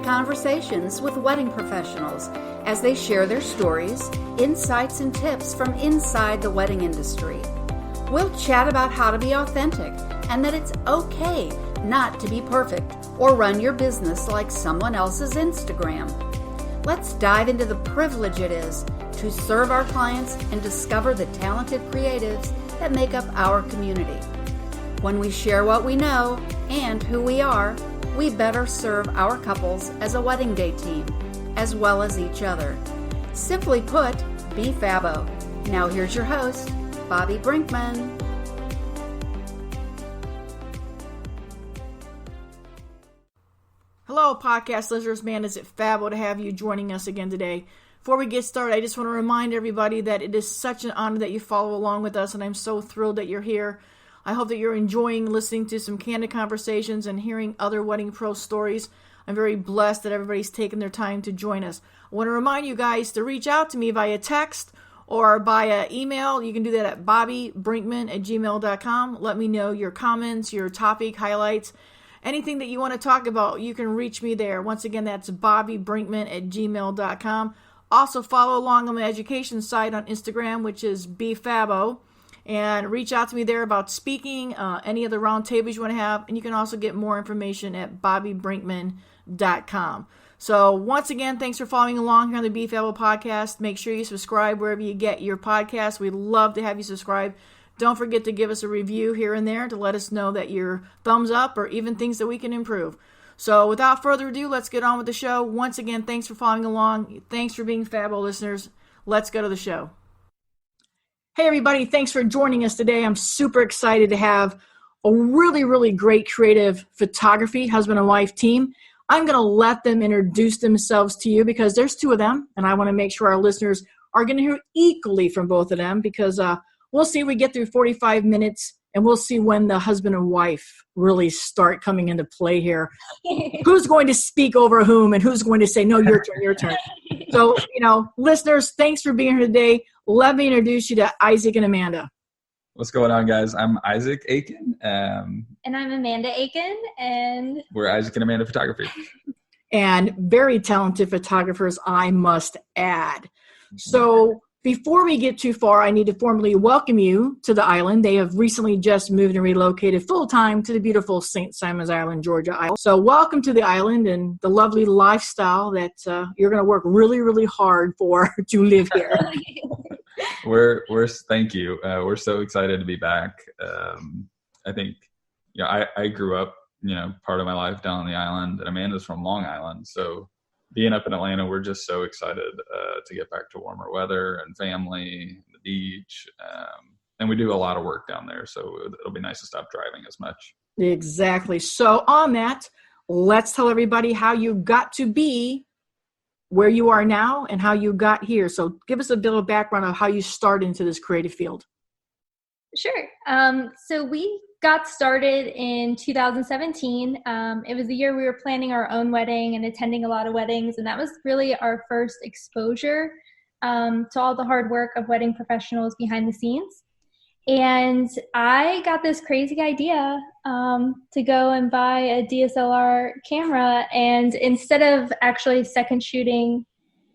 intimate conversations with wedding professionals as they share their stories, insights, and tips from inside the wedding industry. We'll chat about how to be authentic and that it's okay not to be perfect or run your business like someone else's Instagram. Let's dive into the privilege it is to serve our clients and discover the talented creatives that make up our community. When we share what we know and who we are, we better serve our couples as a wedding day team, as well as each other. Simply put, Be Fabbo. Now here's your host, Bobby Brinkman. Hello, podcast listeners. Man, is it fabbo to have you joining us again today. Before we get started, I just want to remind everybody that it is such an honor that you follow along with us, and I'm so thrilled that you're here. I hope that you're enjoying listening to some candid conversations and hearing other wedding pro stories. I'm very blessed that everybody's taken their time to join us. I want to remind you guys to reach out to me via text or via email. You can do that at bobbybrinkman@gmail.com. Let me know your comments, your topic highlights, anything that you want to talk about. You can reach me there. Once again, that's bobbybrinkman@gmail.com. Also, follow along on my education site on Instagram, which is Be Fabbo. And reach out to me there about speaking, any of the round tables you want to have. And you can also get more information at bobbybrinkman.com. So once again, thanks for following along here on the Be Fabbo Podcast. Make sure you subscribe wherever you get your podcast. We'd love to have you subscribe. Don't forget to give us a review here and there to let us know that you're thumbs up or even things that we can improve. So without further ado, let's get on with the show. Once again, thanks for following along. Thanks for being Fabbo listeners. Let's go to the show. Hey everybody, thanks for joining us today. I'm super excited to have a really, really great creative photography husband and wife team. I'm going to let them introduce themselves to you because there's two of them, and I want to make sure our listeners are going to hear equally from both of them because we'll see if we get through 45 minutes, and we'll see when the husband and wife really start coming into play here. Who's going to speak over whom and who's going to say, no, your turn, your turn. So, listeners, thanks for being here today. Let me introduce you to Isaac and Amanda. What's going on, guys? I'm Isaac Aiken. And I'm Amanda Aiken. And we're Isaac and Amanda Photography. And very talented photographers, I must add. So before we get too far, I need to formally welcome you to the island. They have recently just moved and relocated full-time to the beautiful St. Simons Island, Georgia island. So welcome to the island and the lovely lifestyle that you're going to work really, really hard for to live here. Thank you. We're so excited to be back. I think, I grew up, part of my life down on the island, and Amanda's from Long Island. So being up in Atlanta, we're just so excited to get back to warmer weather and family, the beach. And we do a lot of work down there. So it'll be nice to stop driving as much. Exactly. So on that, let's tell everybody how you got to be where you are now and how you got here. So give us a bit of background of how you started into this creative field. Sure. So we got started in 2017. It was the year we were planning our own wedding and attending a lot of weddings. And that was really our first exposure to all the hard work of wedding professionals behind the scenes. And I got this crazy idea to go and buy a DSLR camera. And instead of actually second shooting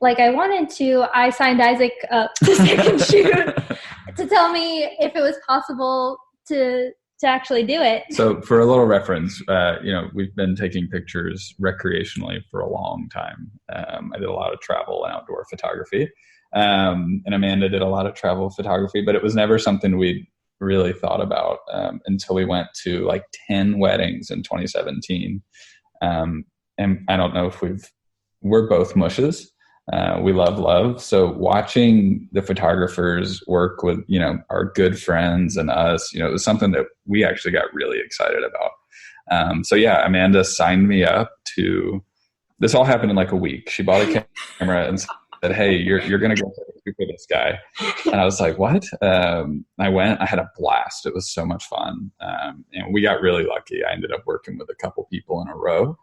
like I wanted to, I signed Isaac up to second shoot to tell me if it was possible to actually do it. So for a little reference, we've been taking pictures recreationally for a long time. I did a lot of travel and outdoor photography. And Amanda did a lot of travel photography, but it was never something we really thought about until we went to like 10 weddings in 2017. And I don't know if we're both mushes. We love love. So watching the photographers work with, our good friends and us, it was something that we actually got really excited about. Amanda signed me up to, this all happened in like a week. She bought a camera and said, hey, you're going to go for this guy. And I was like, what? I went, I had a blast. It was so much fun. And we got really lucky. I ended up working with a couple people in a row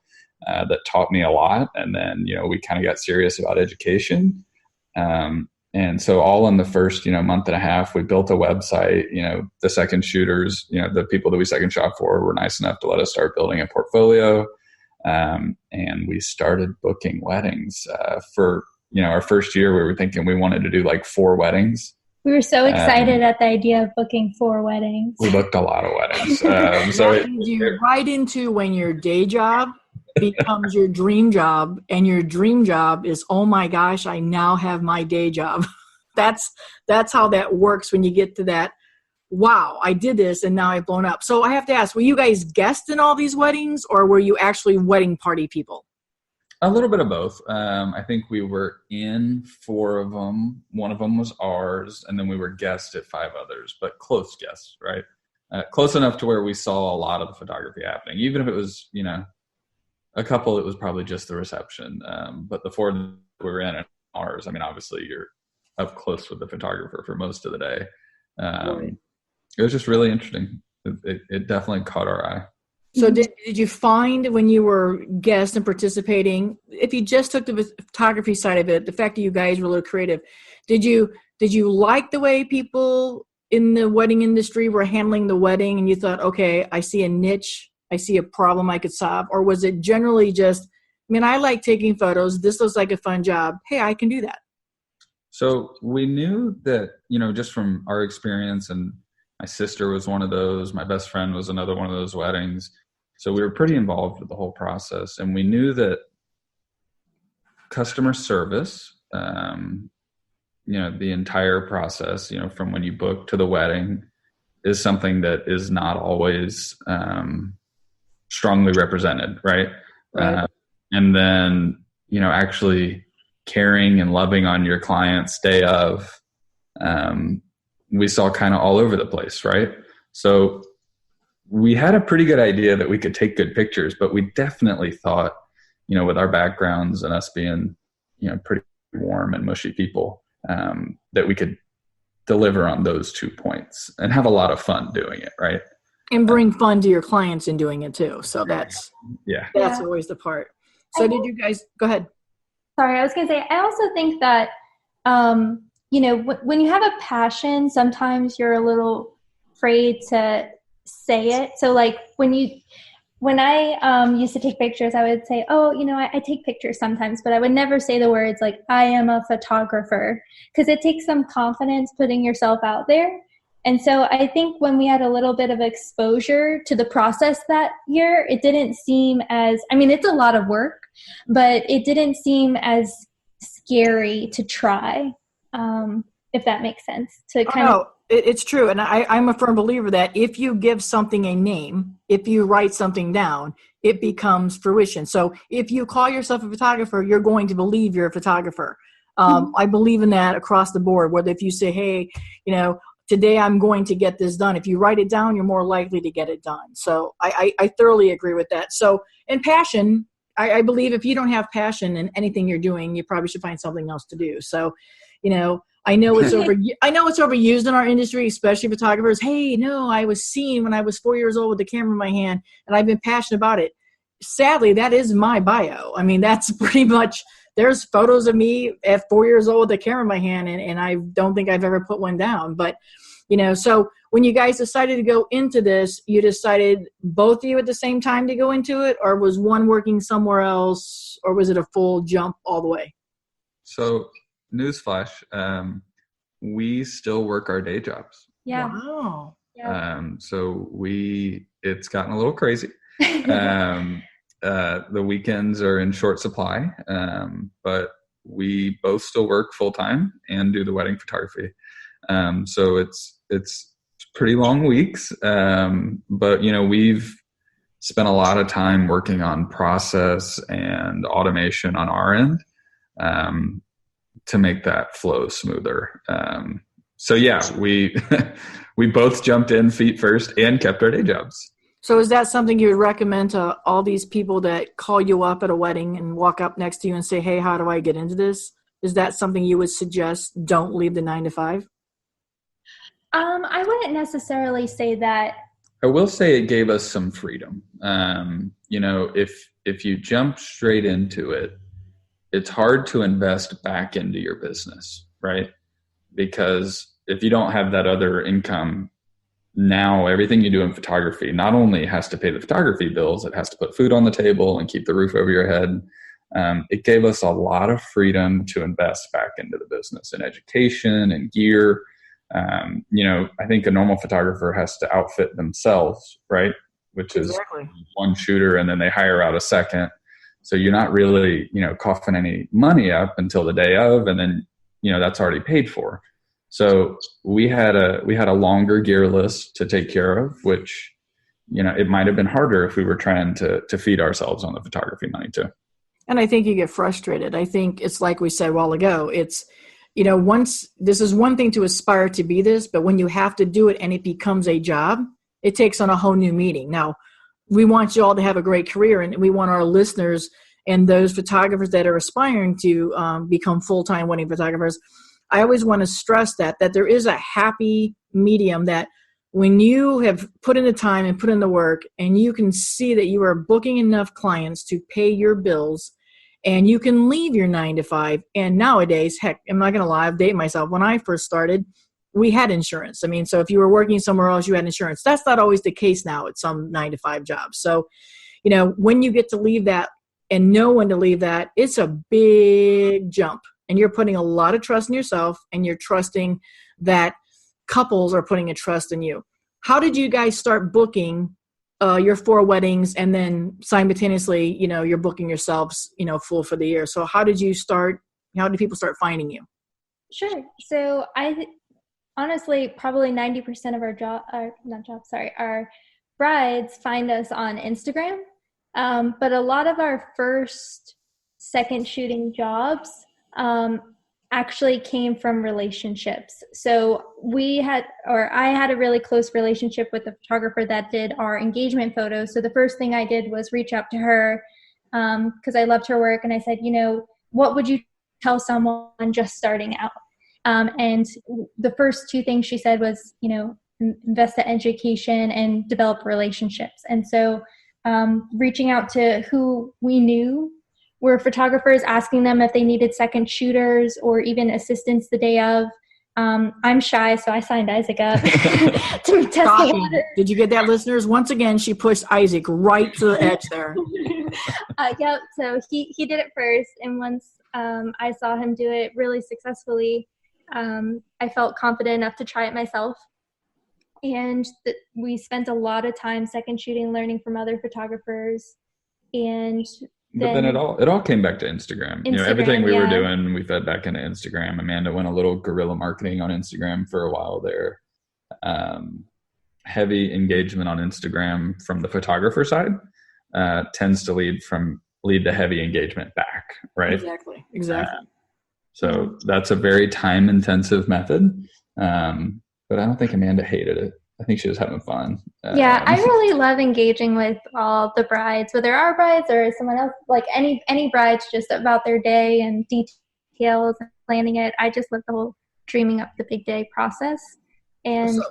that taught me a lot. And then, we kind of got serious about education. And so all in the first, month and a half, we built a website. The second shooters, the people that we second shot for were nice enough to let us start building a portfolio. And we started booking weddings for, our first year. We were thinking we wanted to do like 4 weddings. We were so excited at the idea of booking 4 weddings. We booked a lot of weddings. So that leads you right into when your day job becomes your dream job, and your dream job is, oh my gosh, I now have my day job. That's how that works when you get to that. Wow, I did this and now I've blown up. So I have to ask, were you guys guests in all these weddings, or were you actually wedding party people? A little bit of both. I think we were in 4 of them. 1 of them was ours, and then we were guests at 5 others, but close guests, right? Close enough to where we saw a lot of the photography happening. Even if it was, a couple, it was probably just the reception. But the 4 that we were in ours, obviously you're up close with the photographer for most of the day. Right. It was just really interesting. It definitely caught our eye. So did you find when you were guests and participating, if you just took the photography side of it, the fact that you guys were a little creative, did you like the way people in the wedding industry were handling the wedding, and you thought, okay, I see a niche, I see a problem I could solve? Or was it generally just, I like taking photos, this looks like a fun job, hey, I can do that? So we knew that, just from our experience, and my sister was one of those, my best friend was another one of those weddings. So we were pretty involved with the whole process, and we knew that customer service, the entire process, from when you book to the wedding, is something that is not always strongly represented, right? And then, actually caring and loving on your client's day of, we saw kind of all over the place, right? So we had a pretty good idea that we could take good pictures, but we definitely thought, with our backgrounds and us being, pretty warm and mushy people, that we could deliver on those 2 points and have a lot of fun doing it, right? And bring fun to your clients in doing it too. So that's always the part. So did you guys, go ahead. Sorry, I was going to say, I also think that, when you have a passion, sometimes you're a little afraid to say it. So like when I used to take pictures, I would say, I take pictures sometimes, but I would never say the words like, I am a photographer, because it takes some confidence putting yourself out there. And so I think when we had a little bit of exposure to the process that year, it didn't seem as, it's a lot of work, but it didn't seem as scary to try, if that makes sense. To kind of. It's true. And I'm a firm believer that if you give something a name, if you write something down, it becomes fruition. So if you call yourself a photographer, you're going to believe you're a photographer. I believe in that across the board, whether if you say, hey, today I'm going to get this done. If you write it down, you're more likely to get it done. So I thoroughly agree with that. So, and passion, I believe if you don't have passion in anything you're doing, you probably should find something else to do. So, I know it's overused in our industry, especially photographers. Hey, no, I was seen when I was 4 years old with the camera in my hand, and I've been passionate about it. Sadly, that is my bio. That's pretty much, there's photos of me at 4 years old with the camera in my hand, and I don't think I've ever put one down. But, so when you guys decided to go into this, you decided both of you at the same time to go into it, or was one working somewhere else, or was it a full jump all the way? So, newsflash, we still work our day jobs. Yeah. Wow. So it's gotten a little crazy. The weekends are in short supply, but we both still work full time and do the wedding photography. So it's pretty long weeks. But we've spent a lot of time working on process and automation on our end, to make that flow smoother. So yeah, we both jumped in feet first and kept our day jobs. So is that something you would recommend to all these people that call you up at a wedding and walk up next to you and say, hey, how do I get into this? Is that something you would suggest? Don't leave the 9 to 5? I wouldn't necessarily say that. I will say it gave us some freedom. If you jump straight into it, it's hard to invest back into your business, right? Because if you don't have that other income, now everything you do in photography not only has to pay the photography bills, it has to put food on the table and keep the roof over your head. It gave us a lot of freedom to invest back into the business and education and gear. I think a normal photographer has to outfit themselves, right? Which is one shooter and then they hire out a second. So you're not really, coughing any money up until the day of, and then, that's already paid for. So we had a longer gear list to take care of, which, it might have been harder if we were trying to feed ourselves on the photography money too. And I think you get frustrated. I think it's like we said a while ago, it's, once this is one thing to aspire to be this, but when you have to do it and it becomes a job, it takes on a whole new meaning. Now, we want you all to have a great career, and we want our listeners and those photographers that are aspiring to become full-time wedding photographers. I always want to stress that there is a happy medium, that when you have put in the time and put in the work and you can see that you are booking enough clients to pay your bills, and you can leave your 9 to 5. And nowadays, heck, I'm not going to lie, I've dated myself. When I first started, we had insurance. I mean, so if you were working somewhere else, you had insurance. That's not always the case now at some 9 to 5 jobs. So, when you get to leave that and know when to leave that, it's a big jump. And you're putting a lot of trust in yourself, and you're trusting that couples are putting a trust in you. How did you guys start booking your 4 weddings, and then simultaneously, you're booking yourselves, full for the year? So how did people start finding you? Sure. So honestly, probably 90% of our brides find us on Instagram. But a lot of our first second shooting jobs actually came from relationships. So I had a really close relationship with the photographer that did our engagement photos. So the first thing I did was reach out to her because I loved her work. And I said, what would you tell someone just starting out? And the first 2 things she said was, invest in education and develop relationships. And so reaching out to who we knew were photographers, asking them if they needed second shooters or even assistants the day of. I'm shy, so I signed Isaac up to test the water. Did you get that, listeners? Once again, she pushed Isaac right to the edge there. Yep. So he did it first, and once I saw him do it really successfully, I felt confident enough to try it myself. And we spent a lot of time second shooting, learning from other photographers, and then it all came back to Instagram. Everything we were doing, we fed back into Instagram. Amanda went a little guerrilla marketing on Instagram for a while there. Heavy engagement on Instagram from the photographer side tends to lead to heavy engagement back, right? Exactly. So that's a very time intensive method. But I don't think Amanda hated it. I think she was having fun. Yeah, I really love engaging with all the brides, whether our brides or someone else, like any brides, just about their day and details and planning it. I just love the whole dreaming up the big day process, and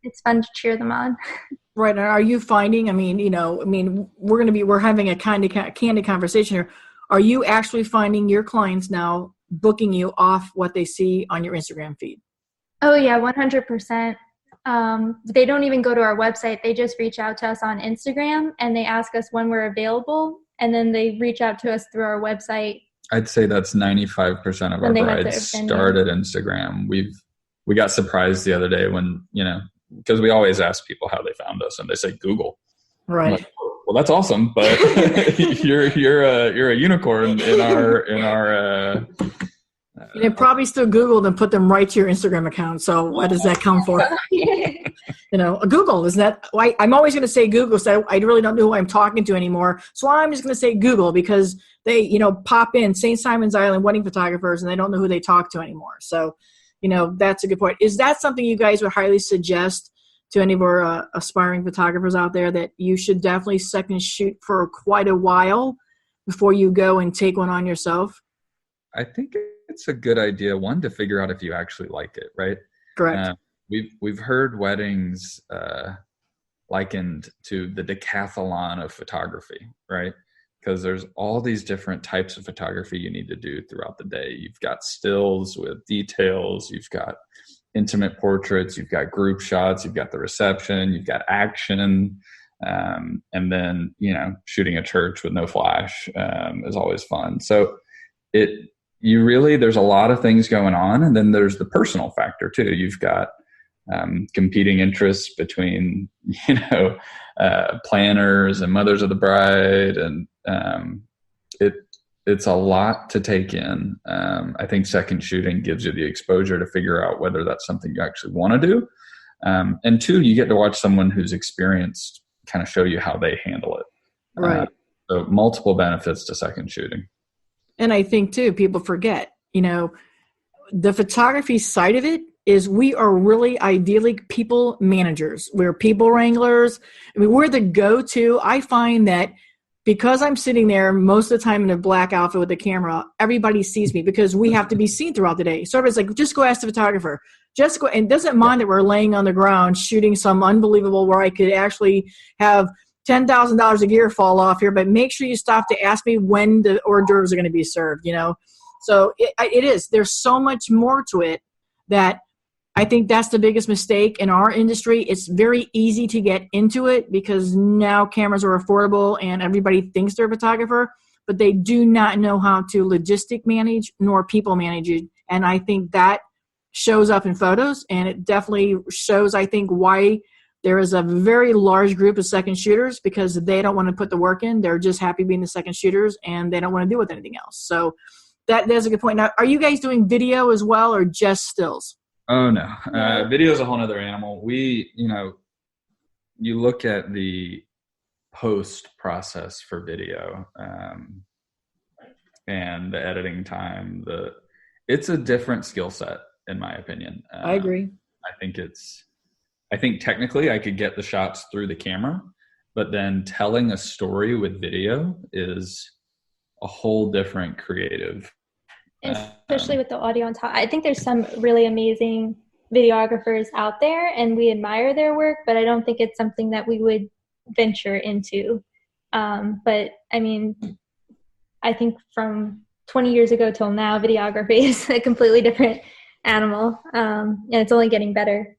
it's fun to cheer them on. Right. And are you finding, we're having a candid conversation here. Are you actually finding your clients now booking you off what they see on your Instagram feed? Oh yeah, 100%. They don't even go to our website. They just reach out to us on Instagram, and they ask us when we're available, and then they reach out to us through our website. I'd say that's 95% of our brides start at Instagram. We got surprised the other day when, because we always ask people how they found us, and they say Google. Right. Like, well, that's awesome, but you're a unicorn in our they probably still Googled and put them right to your Instagram account. So what does that count for? Google, isn't that? I'm always going to say Google, so I really don't know who I'm talking to anymore. So I'm just going to say Google, because they, pop in St. Simon's Island wedding photographers, and they don't know who they talk to anymore. So, that's a good point. Is that something you guys would highly suggest to any of our aspiring photographers out there, that you should definitely second shoot for quite a while before you go and take one on yourself? I think it's a good idea, one, to figure out if you actually like it, right? Correct. We've heard weddings likened to the decathlon of photography, right? Because there's all these different types of photography you need to do throughout the day. You've got stills with details, you've got intimate portraits, you've got group shots, you've got the reception, you've got action. And then, shooting a church with no flash is always fun. So there's a lot of things going on. And then there's the personal factor too. You've got competing interests between, planners and mothers of the bride. And it's a lot to take in. I think second shooting gives you the exposure to figure out whether that's something you actually want to do. And two, you get to watch someone who's experienced kind of show you how they handle it. Right. So multiple benefits to second shooting. And I think too, people forget, the photography side of it is we are really ideally people managers. We're people wranglers. I mean, we're the go-to. I find that because I'm sitting there most of the time in a black outfit with a camera, everybody sees me because we have to be seen throughout the day. So everybody's like, just go ask the photographer. Just go, and doesn't mind that we're laying on the ground shooting some unbelievable where I could actually have $10,000 of gear fall off here, but make sure you stop to ask me when the hors d'oeuvres are going to be served, So it is. There's so much more to it that I think that's the biggest mistake in our industry. It's very easy to get into it because now cameras are affordable and everybody thinks they're a photographer, but they do not know how to logistic manage nor people manage it. And I think that shows up in photos, and it definitely shows, I think, why there is a very large group of second shooters because they don't want to put the work in. They're just happy being the second shooters and they don't want to deal with anything else. So that's a good point. Now, are you guys doing video as well or just stills? Oh, no. Video is a whole other animal. You look at the post process for video and the editing time, it's a different skill set, in my opinion. I agree. I think technically I could get the shots through the camera, but then telling a story with video is a whole different creative. Especially with the audio on top. I think there's some really amazing videographers out there and we admire their work, but I don't think it's something that we would venture into. But I mean, I think from 20 years ago till now, videography is a completely different animal. And it's only getting better.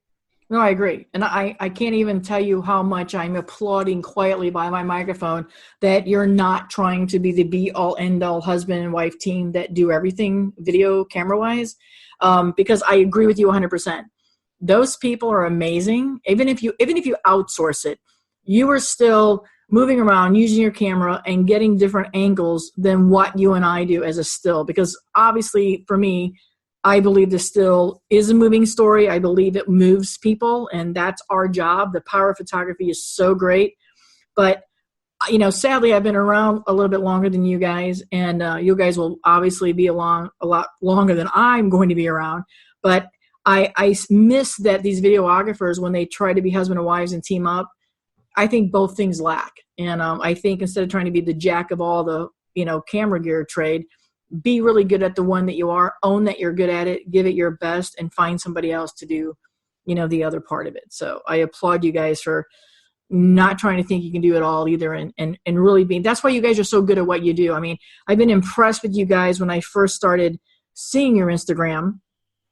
No, I agree. And I can't even tell you how much I'm applauding quietly by my microphone that you're not trying to be the be-all, end-all husband and wife team that do everything video camera-wise, because I agree with you 100%. Those people are amazing. Even if you outsource it, you are still moving around, using your camera, and getting different angles than what you and I do as a still. Because obviously, for me, I believe the still is a moving story. I believe it moves people, and that's our job. The power of photography is so great. But, sadly, I've been around a little bit longer than you guys, and you guys will obviously be along a lot longer than I'm going to be around. But I miss that these videographers, when they try to be husband and wives and team up, I think both things lack. And I think instead of trying to be the jack of all the, camera gear trade, be really good at the one that you are, own that you're good at it, give it your best, and find somebody else to do, the other part of it. So I applaud you guys for not trying to think you can do it all either, and really being, that's why you guys are so good at what you do. I mean, I've been impressed with you guys when I first started seeing your Instagram,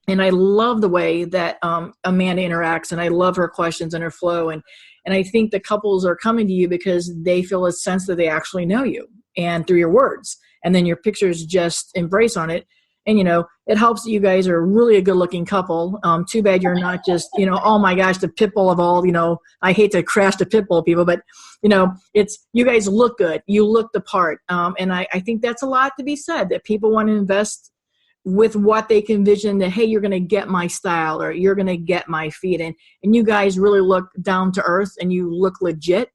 and I love the way that Amanda interacts, and I love her questions and her flow. And I think the couples are coming to you because they feel a sense that they actually know you, and through your words. And then your pictures just embrace on it. And, it helps that you guys are really a good looking couple. Too bad you're not just, oh my gosh, the pit bull of all, I hate to crash the pit bull people, but, it's, you guys look good. You look the part. And I think that's a lot to be said, that people want to invest with what they can envision that, hey, you're going to get my style, or you're going to get my feet. And you guys really look down to earth, and you look legit.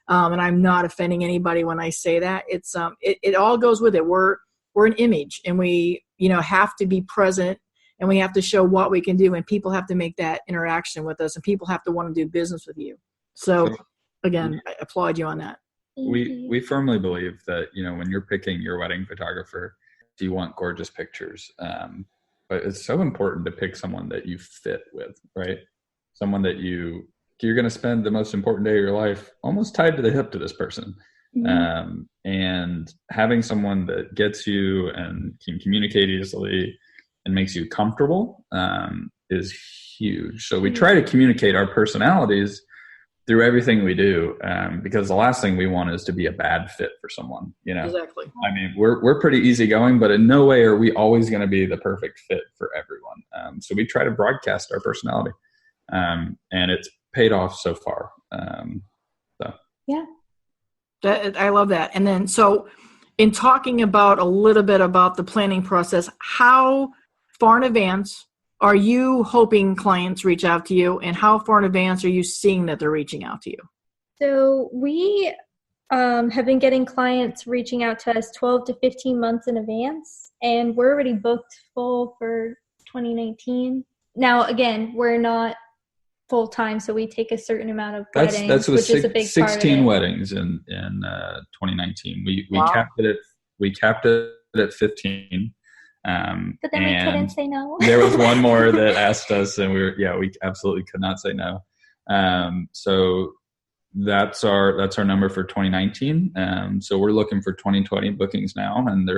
And I'm not offending anybody when I say that. It's it all goes with it. We're an image, and we have to be present, and we have to show what we can do, and people have to make that interaction with us, and people have to want to do business with you. So again, I applaud you on that. We firmly believe that when you're picking your wedding photographer, you want gorgeous pictures, but it's so important to pick someone that you fit with, right? Someone that you're going to spend the most important day of your life almost tied to the hip to this person. Mm-hmm. And having someone that gets you and can communicate easily and makes you comfortable is huge. So we try to communicate our personalities through everything we do, because the last thing we want is to be a bad fit for someone, Exactly. I mean, we're pretty easygoing, but in no way are we always going to be the perfect fit for everyone. So we try to broadcast our personality, and it's paid off so far. Yeah, I love that. And then, so in talking about a little bit about the planning process, how far in advance are you hoping clients reach out to you, and how far in advance are you seeing that they're reaching out to you? So we have been getting clients reaching out to us 12 to 15 months in advance, and we're already booked full for 2019. Now, again, we're not full time, so we take a certain amount of weddings, that's which is a big 16 part of it. weddings in 2019. We Wow. capped it at 15. But then we couldn't say no. There was one more that asked us, and we absolutely could not say no. So that's our number for 2019. So we're looking for 2020 bookings now, and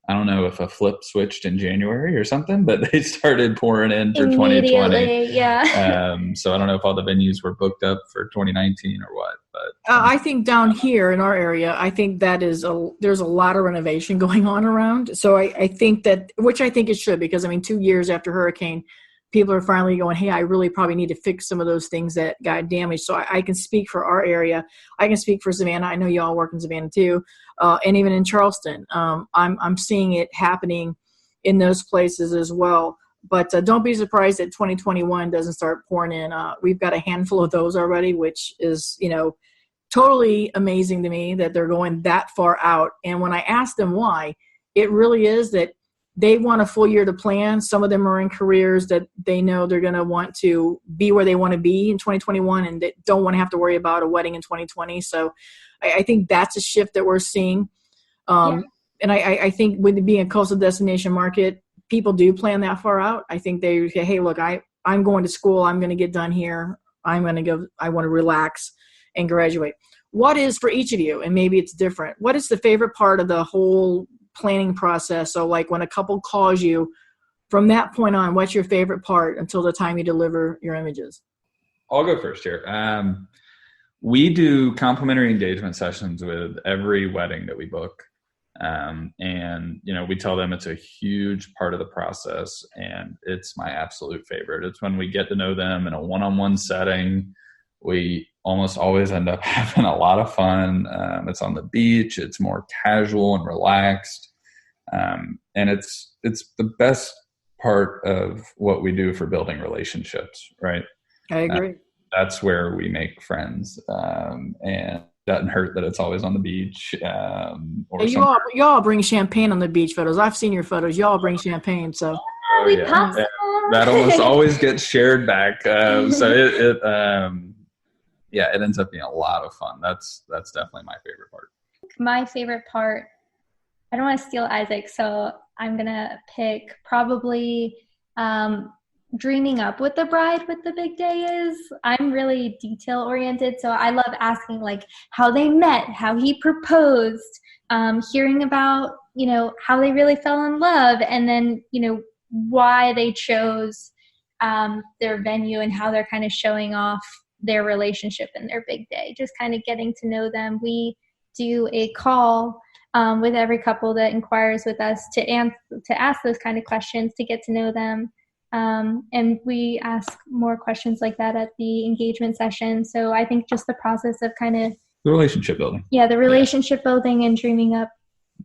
I don't know if a flip switched in January or something, but they started pouring in for 2020. Yeah. So I don't know if all the venues were booked up for 2019 or what, but I think down here in our area, I think there's a lot of renovation going on around. So I think that, which I think it should, because 2 years after hurricane, people are finally going, hey, I really probably need to fix some of those things that got damaged. So I can speak for our area. I can speak for Savannah. I know y'all work in Savannah too. And even in Charleston, I'm seeing it happening in those places as well. But don't be surprised that 2021 doesn't start pouring in. We've got a handful of those already, which is, totally amazing to me that they're going that far out. And when I ask them why, it really is that they want a full year to plan. Some of them are in careers that they know they're going to want to be where they want to be in 2021, and they don't want to have to worry about a wedding in 2020. So I think that's a shift that we're seeing. And I think with it being a coastal destination market, people do plan that far out. I think they say, hey, look, I'm going to school. I'm going to get done here. I want to relax and graduate. What is, for each of you, and maybe it's different, what is the favorite part of the whole planning process? So like when a couple calls you, from that point on, what's your favorite part until the time you deliver your images? I'll go first here. We do complimentary engagement sessions with every wedding that we book. And, we tell them it's a huge part of the process, and it's my absolute favorite. It's when we get to know them in a one-on-one setting. We almost always end up having a lot of fun. It's on the beach. It's more casual and relaxed. And it's the best part of what we do for building relationships, right? I agree. That's where we make friends. And it doesn't hurt that it's always on the beach. Y'all bring champagne on the beach photos. I've seen your photos. Y'all bring champagne. So that almost always gets shared back. It ends up being a lot of fun. That's definitely my favorite part. My favorite part, I don't want to steal Isaac, so I'm going to pick probably dreaming up with the bride with the big day is. I'm really detail oriented, so I love asking like how they met, how he proposed, hearing about, how they really fell in love, and then, why they chose their venue and how they're kind of showing off their relationship and their big day, just kind of getting to know them. We do a call with every couple that inquires with us to ask those kind of questions, to get to know them. And we ask more questions like that at the engagement session. So I think just the process of kind of the relationship building. Yeah, the relationship building and dreaming up.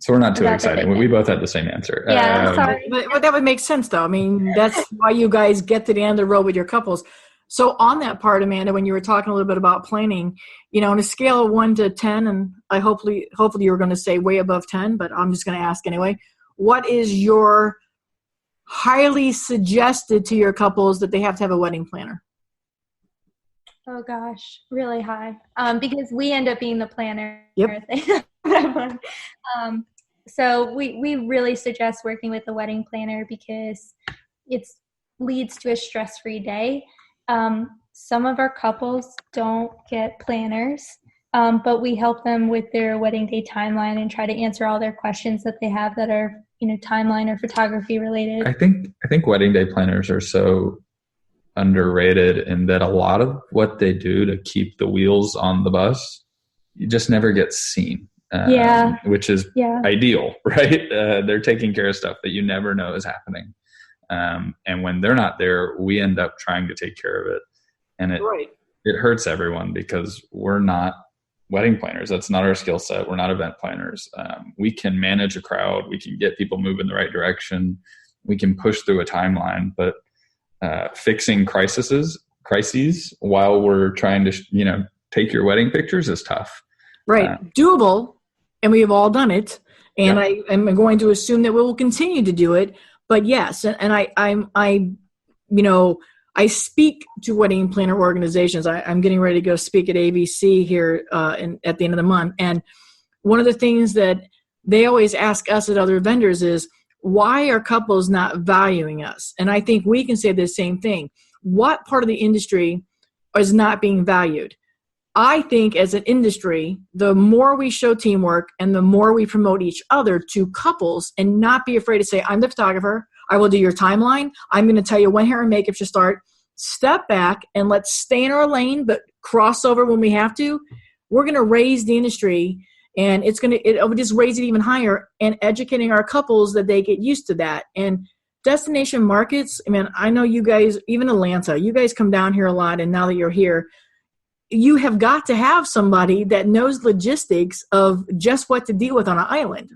So we're not too excited. We both had the same answer. Yeah, sorry. But that would make sense, though. That's why you guys get to the end of the road with your couples. So on that part, Amanda, when you were talking a little bit about planning, on a scale of 1 to 10, and I hopefully you were going to say way above 10, but I'm just going to ask anyway, what is your highly suggested to your couples that they have to have a wedding planner? Oh gosh, really high. Because we end up being the planner. Yep. So we really suggest working with a wedding planner because it leads to a stress-free day. Some of our couples don't get planners, but we help them with their wedding day timeline and try to answer all their questions that they have that are, timeline or photography related. I think wedding day planners are so underrated in that a lot of what they do to keep the wheels on the bus, you just never get seen. Which is ideal, right? They're taking care of stuff that you never know is happening. And when they're not there, we end up trying to take care of it. And it hurts everyone because we're not wedding planners. That's not our skill set. We're not event planners. We can manage a crowd. We can get people moving the right direction. We can push through a timeline, but fixing crises while we're trying to, take your wedding pictures is tough. Right. Doable. And we have all done it. And I am going to assume that we will continue to do it. But yes, and I speak to wedding planner organizations. I'm getting ready to go speak at ABC here at the end of the month. And one of the things that they always ask us at other vendors is, why are couples not valuing us? And I think we can say the same thing. What part of the industry is not being valued? I think as an industry, the more we show teamwork and the more we promote each other to couples and not be afraid to say, I'm the photographer, I will do your timeline, I'm going to tell you when hair and makeup should start, step back and let's stay in our lane, but cross over when we have to. We're going to raise the industry, and it'll just raise it even higher, and educating our couples that they get used to that. And destination markets, I know you guys, even Atlanta, you guys come down here a lot, and now that you're here, you have got to have somebody that knows logistics of just what to deal with on an island,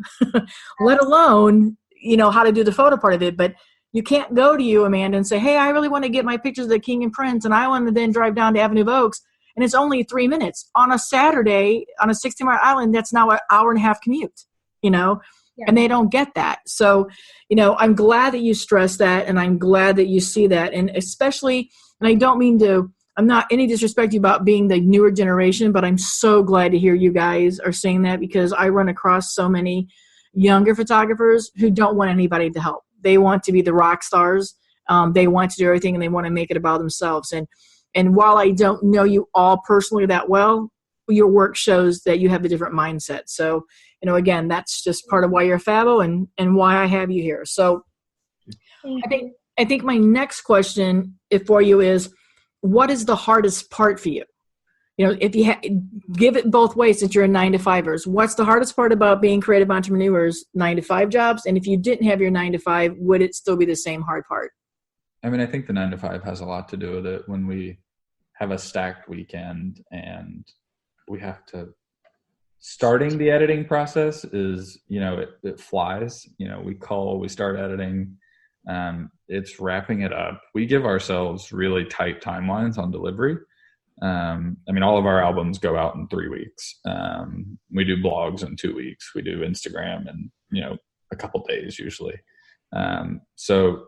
let alone, how to do the photo part of it. But you can't go to you, Amanda, and say, hey, I really want to get my pictures of the King and Prince, and I want to then drive down to Avenue of Oaks, and it's only 3 minutes. On a Saturday, on a 60-mile island, that's now an hour and a half commute, and they don't get that. So, I'm glad that you stress that, and I'm glad that you see that. And especially, and I don't mean to, I'm not any disrespect to you about being the newer generation, but I'm so glad to hear you guys are saying that, because I run across so many younger photographers who don't want anybody to help. They want to be the rock stars. They want to do everything, and they want to make it about themselves. And while I don't know you all personally that well, your work shows that you have a different mindset. So, again, that's just part of why you're Fabbo and why I have you here. So I think my next question for you is, what is the hardest part for you? If you give it both ways, since you're a 9-to-5ers, what's the hardest part about being creative entrepreneurs, 9-to-5 jobs? And if you didn't have your 9-to-5, would it still be the same hard part? I think the 9-to-5 has a lot to do with it. When we have a stacked weekend and we have to, starting the editing process is, it flies. We start editing. It's wrapping it up. We give ourselves really tight timelines on delivery. All of our albums go out in 3 weeks. We do blogs in 2 weeks. We do Instagram in, a couple days usually. So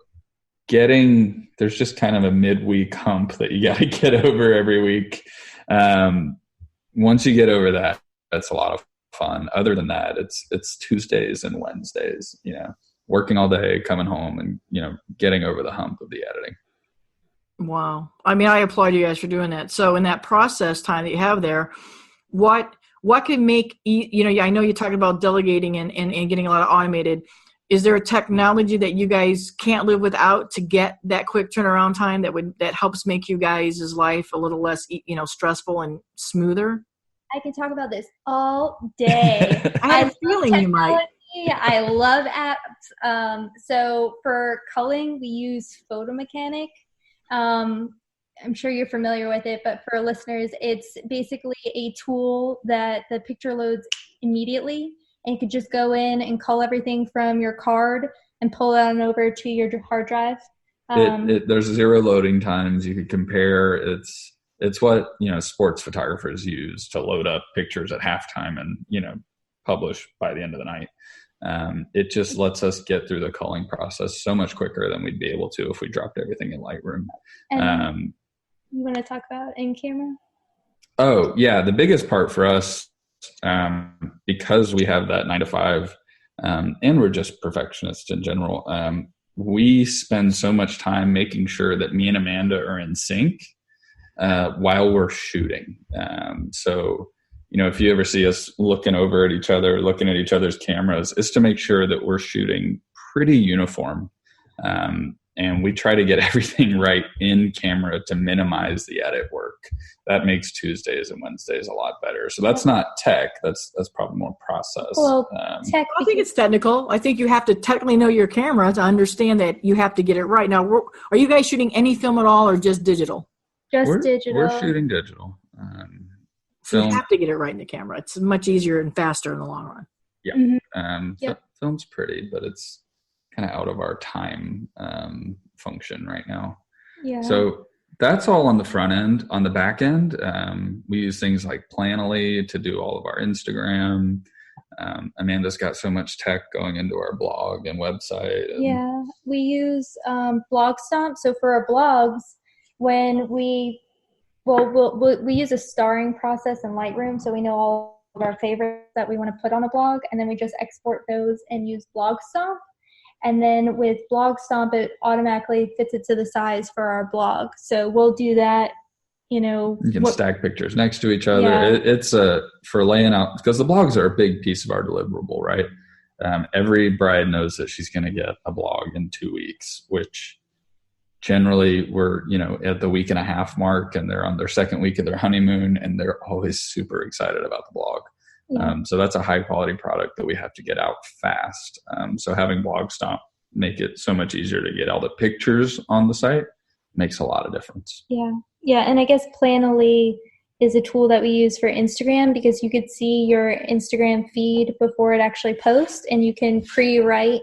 there's just kind of a midweek hump that you got to get over every week. Once you get over that, that's a lot of fun. Other than that, it's Tuesdays and Wednesdays, working all day, coming home, and, getting over the hump of the editing. Wow. I applaud you guys for doing that. So in that process time that you have there, what can make, I know you're talking about delegating and getting a lot of automated. Is there a technology that you guys can't live without to get that quick turnaround time that helps make you guys' life a little less, stressful and smoother? I can talk about this all day. I have a feeling you might. I love apps. So for culling, we use Photo Mechanic. I'm sure you're familiar with it, but for listeners, it's basically a tool that the picture loads immediately, and you could just go in and cull everything from your card and pull it on over to your hard drive. There's 0 loading times. You could compare. It's what, sports photographers use to load up pictures at halftime and, publish by the end of the night. It just lets us get through the culling process so much quicker than we'd be able to if we dropped everything in Lightroom. You want to talk about in-camera? Oh, yeah. The biggest part for us, because we have that 9-to-5, and we're just perfectionists in general, we spend so much time making sure that me and Amanda are in sync while we're shooting. So, if you ever see us looking over at each other, looking at each other's cameras, it's to make sure that we're shooting pretty uniform. And we try to get everything right in camera to minimize the edit work. That makes Tuesdays and Wednesdays a lot better. So that's not tech. That's probably more process. Well, tech. I think it's technical. I think you have to technically know your camera to understand that you have to get it right. Now, are you guys shooting any film at all or just digital? Just digital. We're shooting digital. So you have to get it right in the camera. It's much easier and faster in the long run. Yeah. Mm-hmm. Film's pretty, but it's kind of out of our time function right now. Yeah. So that's all on the front end. On the back end, we use things like Planoly to do all of our Instagram. Amanda's got so much tech going into our blog and website. Yeah, we use BlogStomp. So for our blogs, when we use a starring process in Lightroom, so we know all of our favorites that we want to put on a blog, and then we just export those and use BlogStomp. And then with BlogStomp, it automatically fits it to the size for our blog. So we'll do that, you can stack pictures next to each other. Yeah. It's for laying out, because the blogs are a big piece of our deliverable, right? Every bride knows that she's going to get a blog in 2 weeks, which generally we're, at the week and a half mark, and they're on their second week of their honeymoon, and they're always super excited about the blog. Yeah. So that's a high quality product that we have to get out fast. So having BlogStomp make it so much easier to get all the pictures on the site makes a lot of difference. Yeah. Yeah. And I guess Planoly is a tool that we use for Instagram, because you could see your Instagram feed before it actually posts, and you can pre-write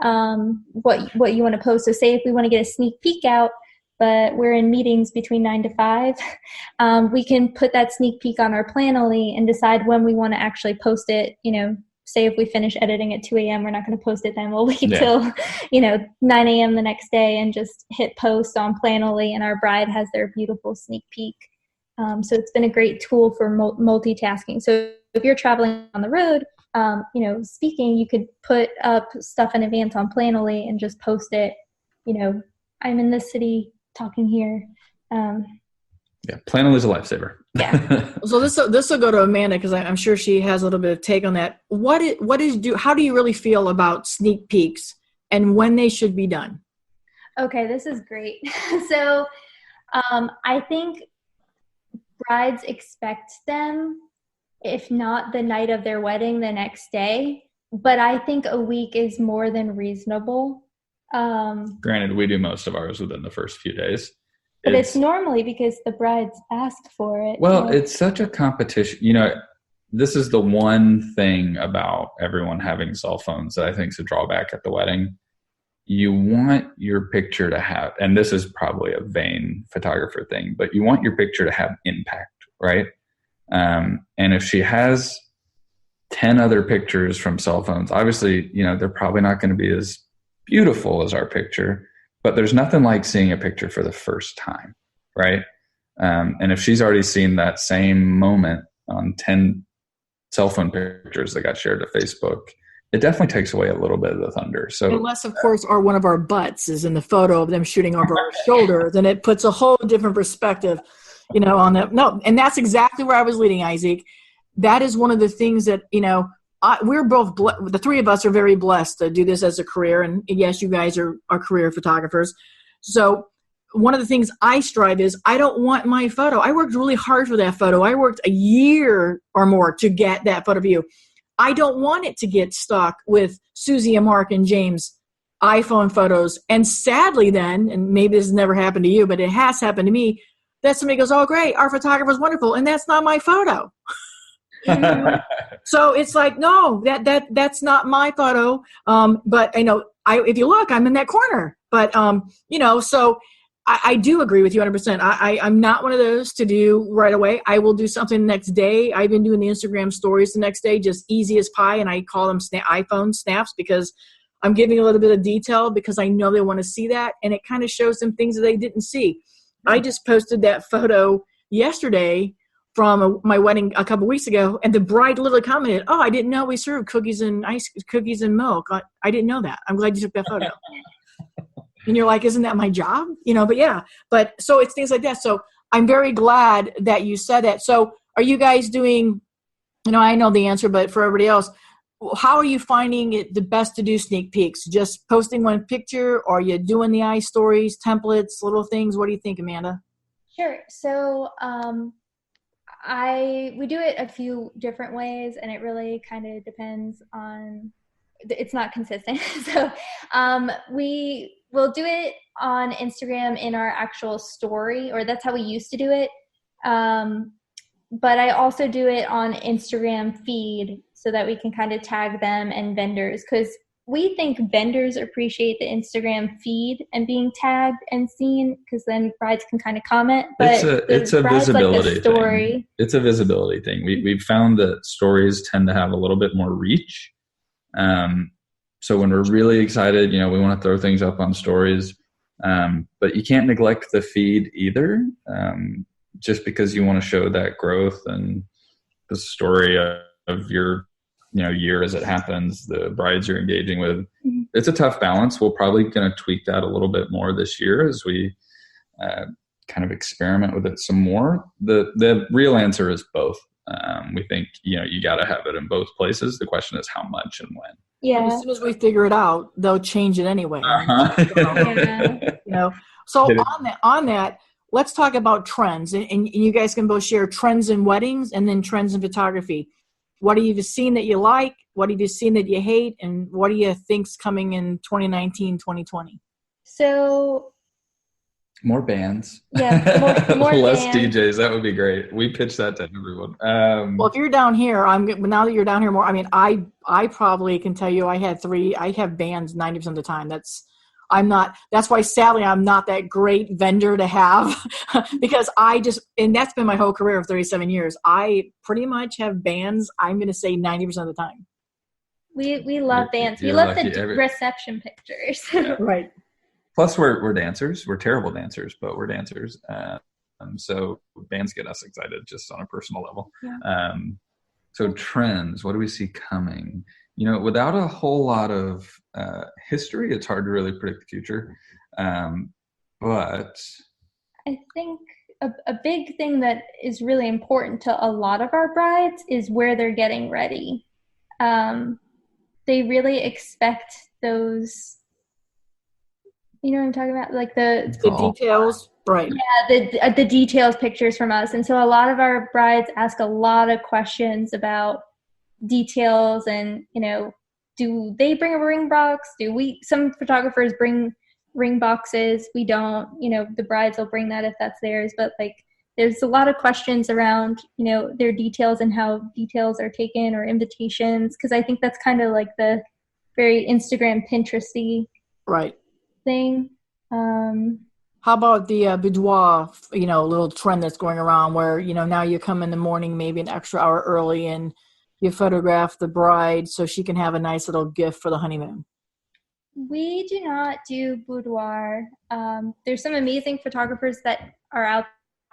what you want to post. So say if we want to get a sneak peek out, but we're in meetings between 9 to 5, we can put that sneak peek on our Planoly and decide when we want to actually post it. Say if we finish editing at 2 a.m., we're not going to post it then. We'll wait till, 9 a.m. the next day and just hit post on Planoly, and our bride has their beautiful sneak peek. So it's been a great tool for multitasking. So if you're traveling on the road, speaking, you could put up stuff in advance on Planoly and just post it. I'm in this city talking here. Planoly is a lifesaver. Yeah. So this will go to Amanda, because I'm sure she has a little bit of take on that. How do you really feel about sneak peeks and when they should be done? Okay, this is great. So I think brides expect them, if not the night of their wedding, the next day. But I think a week is more than reasonable. Granted, we do most of ours within the first few days. But it's normally because the brides asked for it. Well, it's such a competition. This is the one thing about everyone having cell phones that I think is a drawback at the wedding. You want your picture to have, and this is probably a vain photographer thing, but you want your picture to have impact, right? And if she has 10 other pictures from cell phones, obviously, they're probably not going to be as beautiful as our picture, but there's nothing like seeing a picture for the first time, right? And if she's already seen that same moment on 10 cell phone pictures that got shared to Facebook, it definitely takes away a little bit of the thunder. So unless, of course, one of our butts is in the photo of them shooting over our shoulder, then it puts a whole different perspective, on that. No, and that's exactly where I was leading, Isaac. That is one of the things that, we're both, the three of us are very blessed to do this as a career. And yes, you guys are career photographers. So one of the things I strive is I don't want my photo. I worked really hard for that photo. I worked a year or more to get that photo of you. I don't want it to get stuck with Susie and Mark and James' iPhone photos. And sadly then, and maybe this has never happened to you, but it has happened to me, that somebody goes, oh, great, our photographer's wonderful. And that's not my photo. So it's like, no, that's not my photo. But if you look, I'm in that corner. But so I do agree with you 100%. I'm not one of those to do right away. I will do something the next day. I've been doing the Instagram stories the next day, just easy as pie, and I call them iPhone snaps, because I'm giving a little bit of detail because I know they want to see that, and it kind of shows them things that they didn't see. I just posted that photo yesterday from my wedding a couple weeks ago, and the bride literally commented, "Oh, I didn't know we served cookies and milk. I didn't know that. I'm glad you took that photo." And you're like, "Isn't that my job?" But yeah. But so it's things like that. So I'm very glad that you said that. So are you guys doing? I know the answer, but for everybody else, how are you finding it the best to do sneak peeks? Just posting one picture, or are you doing the iStories, templates, little things? What do you think, Amanda? Sure. So we do it a few different ways, and it really kind of depends on, it's not consistent. So we will do it on Instagram in our actual story, or that's how we used to do it. But I also do it on Instagram feed so that we can kind of tag them and vendors, because we think vendors appreciate the Instagram feed and being tagged and seen, because then brides can kind of comment. But it's a visibility like story thing. It's a visibility thing. We've found that stories tend to have a little bit more reach. So when we're really excited, we want to throw things up on stories, but you can't neglect the feed either. Just because you want to show that growth and the story of your, year as it happens, the brides you're engaging with. Mm-hmm. It's a tough balance. We're probably going to tweak that a little bit more this year as we kind of experiment with it some more. The real answer is both. We think, you got to have it in both places. The question is how much and when. Yeah. And as soon as we figure it out, they'll change it anyway. Uh-huh. So on that, let's talk about trends, and you guys can both share trends in weddings and then trends in photography. What have you seen that you like? What have you seen that you hate? And what do you think's coming in 2019, 2020? So more bands. Yeah, more less bands. DJs. That would be great. We pitch that to everyone. Well, if you're down here, now that you're down here more, I probably can tell you I have bands 90% of the time. That's why sadly I'm not that great vendor to have because and that's been my whole career of 37 years. I pretty much have bands, I'm going to say 90% of the time. We love bands. We love the reception pictures. Yeah. Right. Plus we're dancers. We're terrible dancers, but we're dancers. So bands get us excited just on a personal level. Yeah. So trends, what do we see coming? Without a whole lot of history, it's hard to really predict the future. But I think a big thing that is really important to a lot of our brides is where they're getting ready. They really expect those, you know what I'm talking about? Like the details, right? Yeah, the details pictures from us. And so a lot of our brides ask a lot of questions about details and, do they bring a ring box? Some photographers bring ring boxes. We don't, the brides will bring that if that's theirs. But there's a lot of questions around, their details and how details are taken or invitations. Cause I think that's kind of like the very Instagram Pinteresty right thing. How about the boudoir, little trend that's going around where, now you come in the morning, maybe an extra hour early and you photograph the bride so she can have a nice little gift for the honeymoon? We do not do boudoir. There's some amazing photographers that are out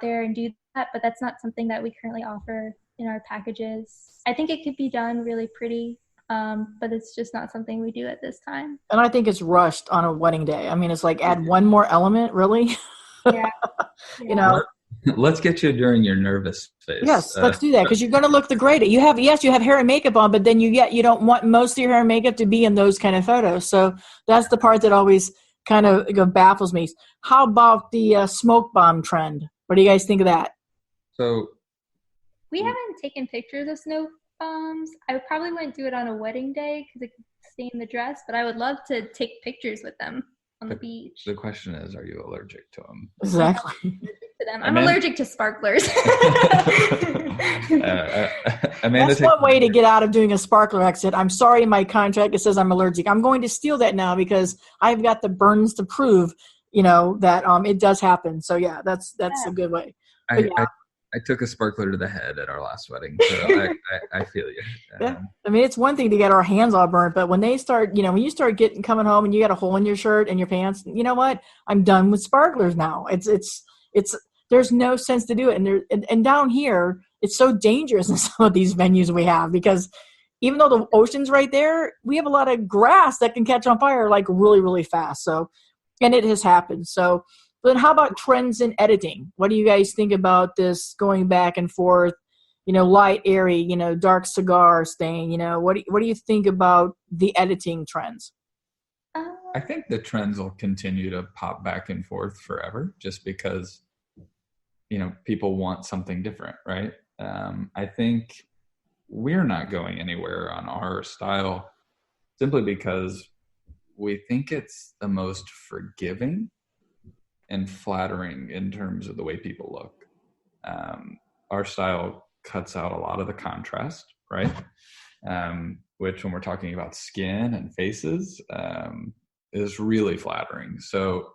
there and do that, but that's not something that we currently offer in our packages. I think it could be done really pretty, but it's just not something we do at this time. And I think it's rushed on a wedding day. It's like add one more element, really? Yeah. Let's get you during your nervous phase. Yes, let's do that because you're going to look the greatest. You have hair and makeup on, but then you don't want most of your hair and makeup to be in those kind of photos. So that's the part that always kind of baffles me. How about the smoke bomb trend? What do you guys think of that? So we haven't taken pictures of smoke bombs. I probably wouldn't do it on a wedding day because it could stain the dress, but I would love to take pictures with them on the beach. The question is, are you allergic to them? Exactly. I'm allergic to sparklers. That's one way to get out of doing a sparkler exit. I'm sorry, in my contract it says I'm allergic. I'm going to steal that now because I've got the burns to prove, that it does happen. So yeah, that's a good way. I took a sparkler to the head at our last wedding, so I feel you. Yeah. It's one thing to get our hands all burnt, but when they start, when you start coming home and you got a hole in your shirt and your pants, you know what? I'm done with sparklers now. It's there's no sense to do it. And down here, it's so dangerous in some of these venues we have because even though the ocean's right there, we have a lot of grass that can catch on fire like really, really fast. So, and it has happened. So, but how about trends in editing? What do you guys think about this going back and forth? light, airy, dark cigar stain, what do you think about the editing trends? I think the trends will continue to pop back and forth forever just because, people want something different, right? I think we're not going anywhere on our style simply because we think it's the most forgiving and flattering in terms of the way people look. Our style cuts out a lot of the contrast, right? Which when we're talking about skin and faces, is really flattering. So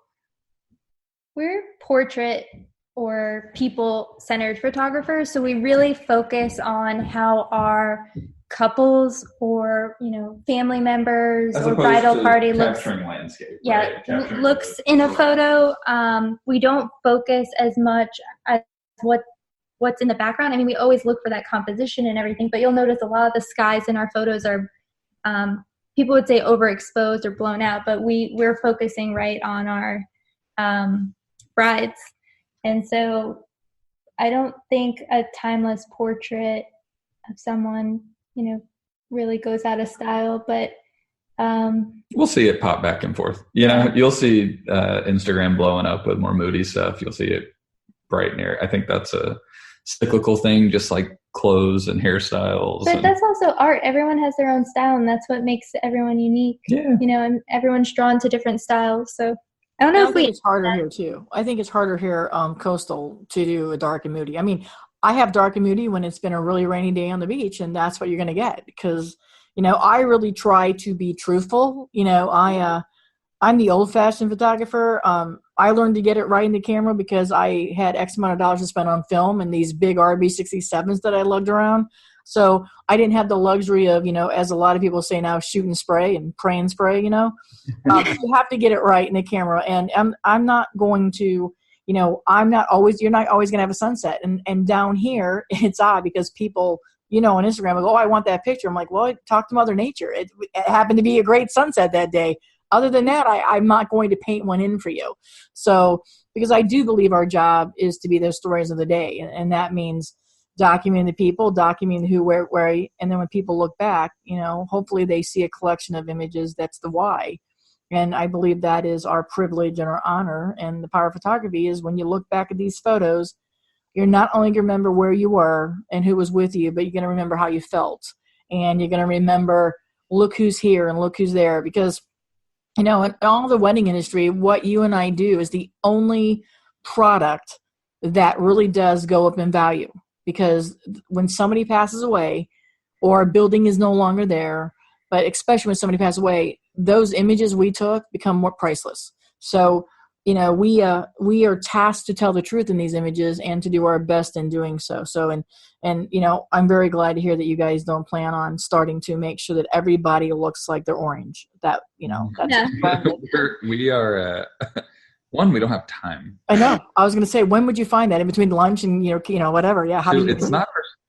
we're portrait or people-centered photographers, so we really focus on how our couples or family members or bridal party looks. Landscape, yeah, right? Looks in a photo. We don't focus as much as what's in the background. I mean, we always look for that composition and everything, but you'll notice a lot of the skies in our photos are people would say overexposed or blown out, but we're focusing right on our brides. And so I don't think a timeless portrait of someone, really goes out of style, but we'll see it pop back and forth. You'll see Instagram blowing up with more moody stuff. You'll see it bright and airy. I think that's a cyclical thing, just like clothes and hairstyles. But that's also art. Everyone has their own style, and that's what makes everyone unique. Yeah. And everyone's drawn to different styles. So I don't know I think it's harder here too. I think it's harder here, coastal, to do a dark and moody. I mean, I have dark and moody when it's been a really rainy day on the beach, and that's what you're going to get because, I really try to be truthful. I'm the old-fashioned photographer. I learned to get it right in the camera because I had X amount of dollars to spend on film and these big RB67s that I lugged around. So I didn't have the luxury of, as a lot of people say now, shoot and spray and pray and spray, you have to get it right in the camera. And I'm not going to, you're not always going to have a sunset. And down here, it's odd because people, on Instagram, like, oh, I want that picture. I'm like, well, talk to Mother Nature. It happened to be a great sunset that day. Other than that, I'm not going to paint one in for you. So, because I do believe our job is to be the stories of the day. And that means documenting the people, documenting who, where, and then when people look back, hopefully they see a collection of images. That's the why. And I believe that is our privilege and our honor. And the power of photography is when you look back at these photos, you're not only going to remember where you were and who was with you, but you're going to remember how you felt. And you're going to remember, look who's here and look who's there. Because in all the wedding industry, what you and I do is the only product that really does go up in value. Because when somebody passes away or a building is no longer there, but especially when somebody passes away, those images we took become more priceless. So, we are tasked to tell the truth in these images and to do our best in doing so. So, and I'm very glad to hear that you guys don't plan on starting to make sure that everybody looks like they're orange. That, that's we are, one, we don't have time. I know. I was going to say, when would you find that in between lunch and, whatever? Yeah. How do you, it's not,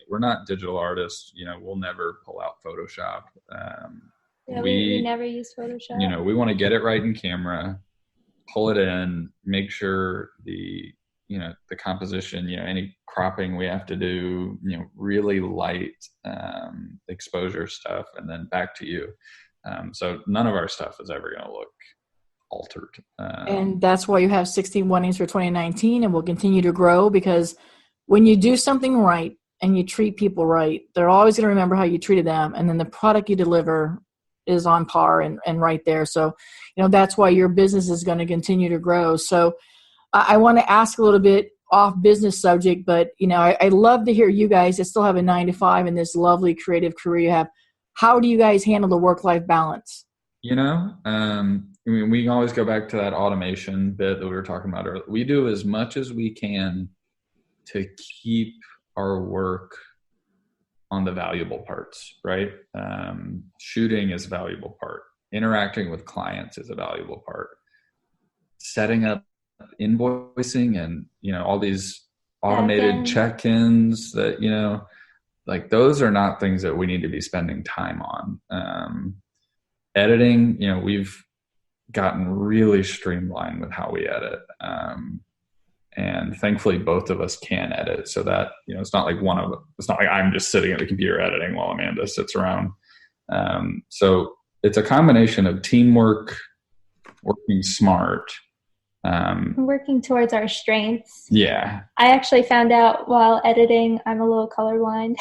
we're not digital artists. We'll never pull out Photoshop. We never use Photoshop. We want to get it right in camera, pull it in, make sure the composition, any cropping we have to do, really light exposure stuff, and then back to you. So none of our stuff is ever going to look altered. And that's why you have 16 weddings for 2019, and will continue to grow, because when you do something right and you treat people right, they're always going to remember how you treated them, and then the product you deliver is on par and right there. So, that's why your business is going to continue to grow. So I want to ask a little bit off business subject, but, I love to hear you guys that still have a 9-to-5 in this lovely creative career you have. How do you guys handle the work-life balance? We can always go back to that automation bit that we were talking about earlier. We do as much as we can to keep our work on the valuable parts, right? Shooting is a valuable part. Interacting with clients is a valuable part. Setting up invoicing and, all these automated check-ins that, like those are not things that we need to be spending time on. Editing, we've gotten really streamlined with how we edit. And thankfully both of us can edit, so that, it's not like it's not like I'm just sitting at the computer editing while Amanda sits around. So it's a combination of teamwork, working smart, working towards our strengths. Yeah. I actually found out while editing, I'm a little colorblind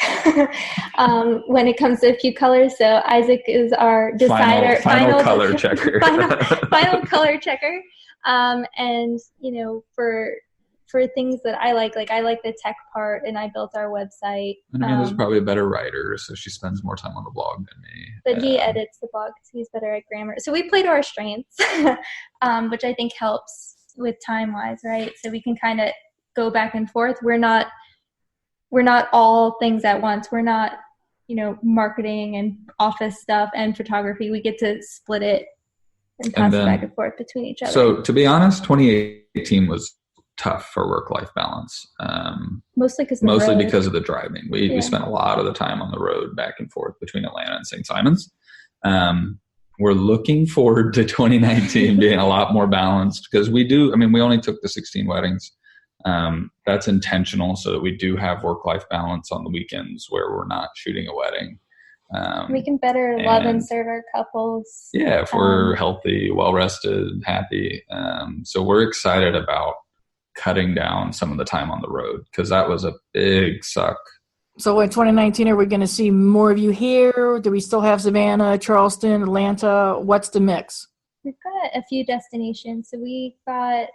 when it comes to a few colors. So Isaac is our decider, final color checker, final color checker. And for things that I like the tech part, and I built our website. And Amanda's probably a better writer, so she spends more time on the blog than me. But he edits the blog because he's better at grammar. So we play to our strengths, which I think helps with time-wise, right? So we can kind of go back and forth. We're not all things at once. We're not, marketing and office stuff and photography. We get to split it and pass it back and forth between each other. So to be honest, 2018 was tough for work-life balance. Mostly because of the driving. We spent a lot of the time on the road back and forth between Atlanta and St. Simons. We're looking forward to 2019 being a lot more balanced, because we only took the 16 weddings. That's intentional so that we do have work-life balance on the weekends where we're not shooting a wedding. We can better love and serve our couples. Yeah, if we're healthy, well-rested, happy. So we're excited about cutting down some of the time on the road, because that was a big suck. So in 2019, are we going to see more of you here? Do we still have Savannah, Charleston, Atlanta? What's the mix? We've got a few destinations. So we got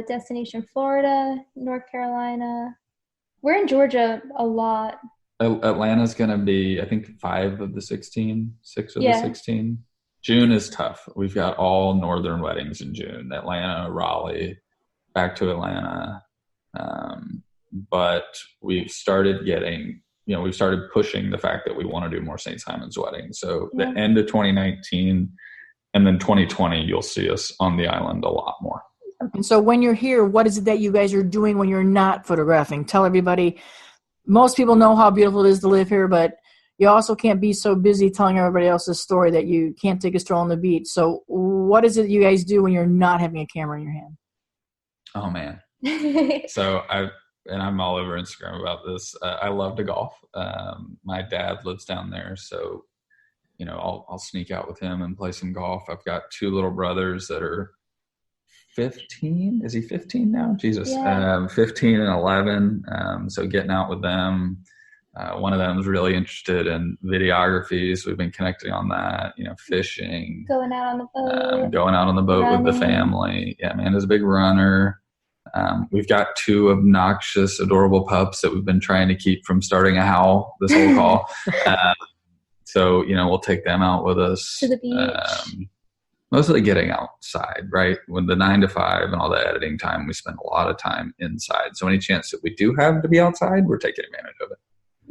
destination Florida, North Carolina. We're in Georgia a lot. Atlanta's going to be, I think, 5 of the 16, 6 of the 16. June is tough. We've got all northern weddings in June. Atlanta, Raleigh, back to Atlanta. But we've started we've started pushing the fact that we want to do more St. Simon's weddings. So the end of 2019 and then 2020, you'll see us on the island a lot more. And so when you're here, what is it that you guys are doing when you're not photographing? Tell everybody. Most people know how beautiful it is to live here, but you also can't be so busy telling everybody else's story that you can't take a stroll on the beach. So what is it you guys do when you're not having a camera in your hand? Oh, man. So I'm all over Instagram about this. I love to golf. My dad lives down there, so I'll sneak out with him and play some golf. I've got 2 little brothers that are 15. Is he 15 now? Jesus. Yeah. 15 and 11. So getting out with them. One of them is really interested in videography, so we've been connecting on that. Fishing. Going out on the boat. Running. With the family. Yeah, Amanda's a big runner. We've got 2 obnoxious, adorable pups that we've been trying to keep from starting a howl this whole call. So, we'll take them out with us. To the beach. Mostly getting outside, right? When the 9 to 5 and all the editing time, we spend a lot of time inside. So any chance that we do have to be outside, we're taking advantage of it.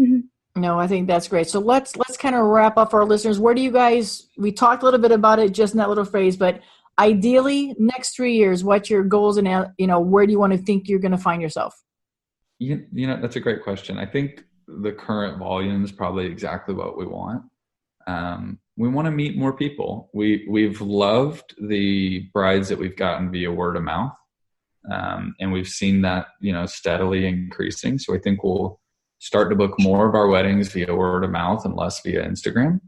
Mm-hmm. No, I think that's great. So let's kind of wrap up for our listeners. Where do you guys, we talked a little bit about it just in that little phrase, but ideally, next 3 years, what's your goals and, where do you want to think you're going to find yourself? That's a great question. I think the current volume is probably exactly what we want. We want to meet more people. We've loved the brides that we've gotten via word of mouth. And we've seen that, steadily increasing. So I think we'll start to book more of our weddings via word of mouth and less via Instagram.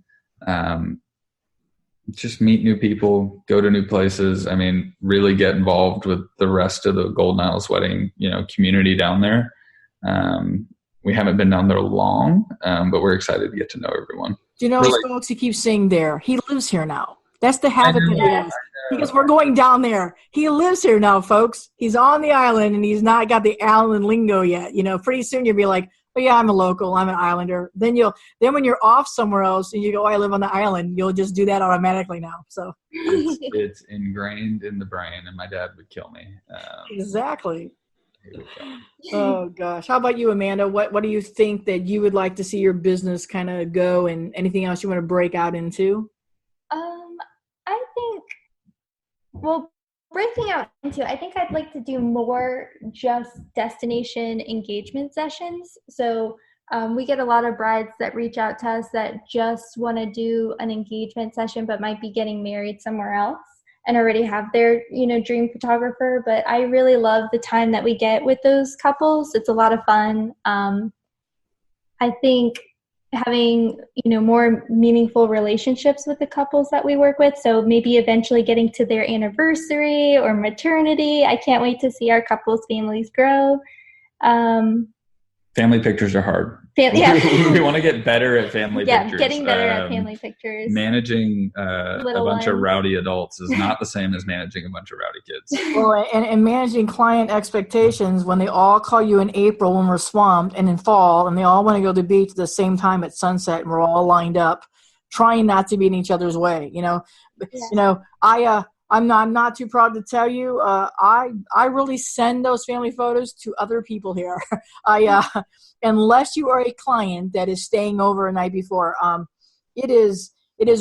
Just meet new people, go to new places. Really get involved with the rest of the Golden Isles wedding, community down there. We haven't been down there long, but we're excited to get to know everyone. Folks, he keeps saying there. He lives here now. That's the habit that he has. Because we're going down there. He lives here now, folks. He's on the island, and he's not got the island lingo yet. Pretty soon you'll be like, oh yeah, I'm a local, I'm an islander. Then when you're off somewhere else and you go, oh, I live on the island, you'll just do that automatically now. So it's ingrained in the brain, and my dad would kill me. Exactly. Oh gosh. How about you, Amanda? What do you think that you would like to see your business kind of go, and anything else you want to break out into? I think, breaking out into, I think I'd like to do more just destination engagement sessions. So we get a lot of brides that reach out to us that just want to do an engagement session but might be getting married somewhere else. and already have their, dream photographer. But I really love the time that we get with those couples. It's a lot of fun. I think having, more meaningful relationships with the couples that we work with. So maybe eventually getting to their anniversary or maternity. I can't wait to see our couples' families grow. Family pictures are hard. We want to get better at family pictures. Yeah, getting better at family pictures. Managing a bunch of rowdy adults is not the same as managing a bunch of rowdy kids. Well, and managing client expectations when they all call you in April when we're swamped, and in fall, and they all want to go to the beach at the same time at sunset, and we're all lined up, trying not to be in each other's way. I'm not too proud to tell you. I really send those family photos to other people here. Unless you are a client that is staying over a night before, it is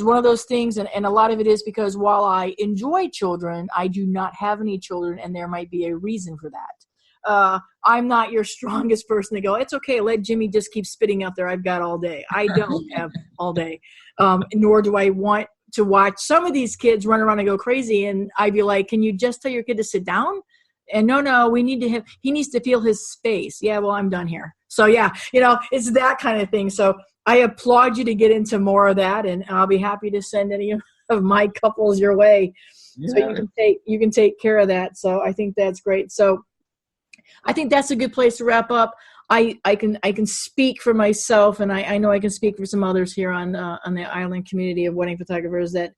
one of those things, and a lot of it is because while I enjoy children, I do not have any children, and there might be a reason for that. I'm not your strongest person to go, it's okay, let Jimmy just keep spitting out there. I've got all day. I don't have all day, nor do I want to watch some of these kids run around and go crazy. And I'd be like, can you just tell your kid to sit down? And no, he needs to feel his space. Yeah, well, I'm done here. So yeah, it's that kind of thing. So I applaud you to get into more of that, and I'll be happy to send any of my couples your way. Yeah. So you can take care of that. So I think that's great. So I think that's a good place to wrap up. I can speak for myself, and I know I can speak for some others here on the island community of wedding photographers that,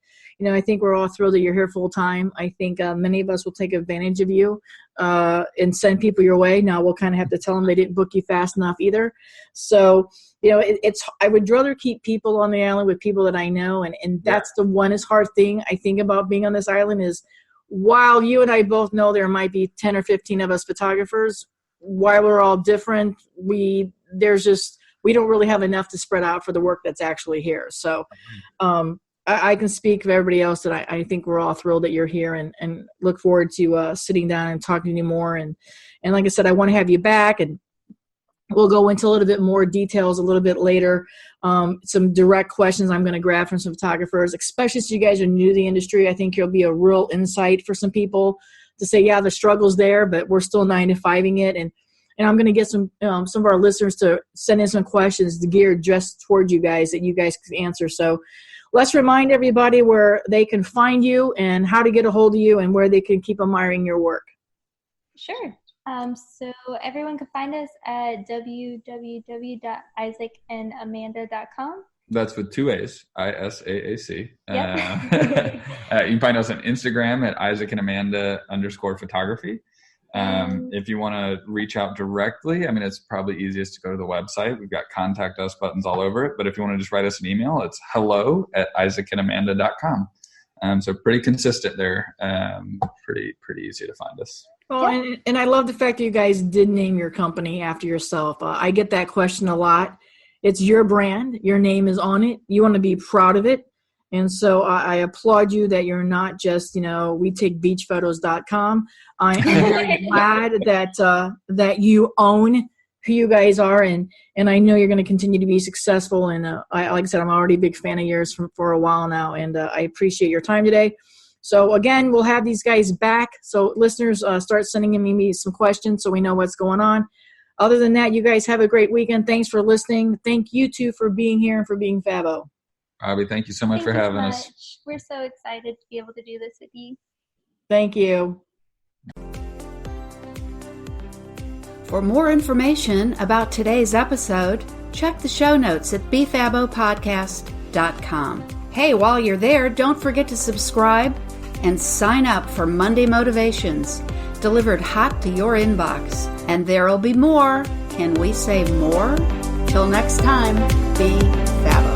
I think we're all thrilled that you're here full time. I think many of us will take advantage of you and send people your way. Now we'll kind of have to tell them they didn't book you fast enough either. So, I would rather keep people on the island with people that I know. And that's the one hard thing I think about being on this island is while you and I both know there might be 10 or 15 of us photographers, while we're all different, we don't really have enough to spread out for the work that's actually here. So I can speak for everybody else that I think we're all thrilled that you're here and look forward to sitting down and talking to you more. And like I said, I want to have you back, and we'll go into a little bit more details a little bit later. Some direct questions I'm going to grab from some photographers, especially since you guys are new to the industry. I think you'll be a real insight for some people to say, yeah, the struggle's there, but we're still 9-to-5ing it. And I'm going to get some of our listeners to send in some questions geared just towards you guys that you guys can answer. So let's remind everybody where they can find you and how to get a hold of you and where they can keep admiring your work. Sure. So everyone can find us at www.isaacandamanda.com. That's with 2 A's, ISAAC. Yep. You can find us on Instagram at isaacandamanda_photography. If you want to reach out directly, it's probably easiest to go to the website. We've got contact us buttons all over it. But if you want to just write us an email, it's hello@isaacandamanda.com. So pretty consistent there. Pretty easy to find us. Well, and I love the fact that you guys did name your company after yourself. I get that question a lot. It's your brand. Your name is on it. You want to be proud of it. And so I applaud you that you're not just, we take beachphotos.com. I'm very glad that you own who you guys are. And I know you're going to continue to be successful. And like I said, I'm already a big fan of yours for a while now. And I appreciate your time today. So again, we'll have these guys back. So listeners, start sending me some questions so we know what's going on. Other than that, you guys have a great weekend. Thanks for listening. Thank you two for being here and for being Fabbo. Bobby, thank you so much for having us. We're so excited to be able to do this with you. Thank you. For more information about today's episode, check the show notes at befabbopodcast.com. Hey, while you're there, don't forget to subscribe and sign up for Monday Motivations, delivered hot to your inbox. And there'll be more. Can we say more? Till next time, be Fabbo.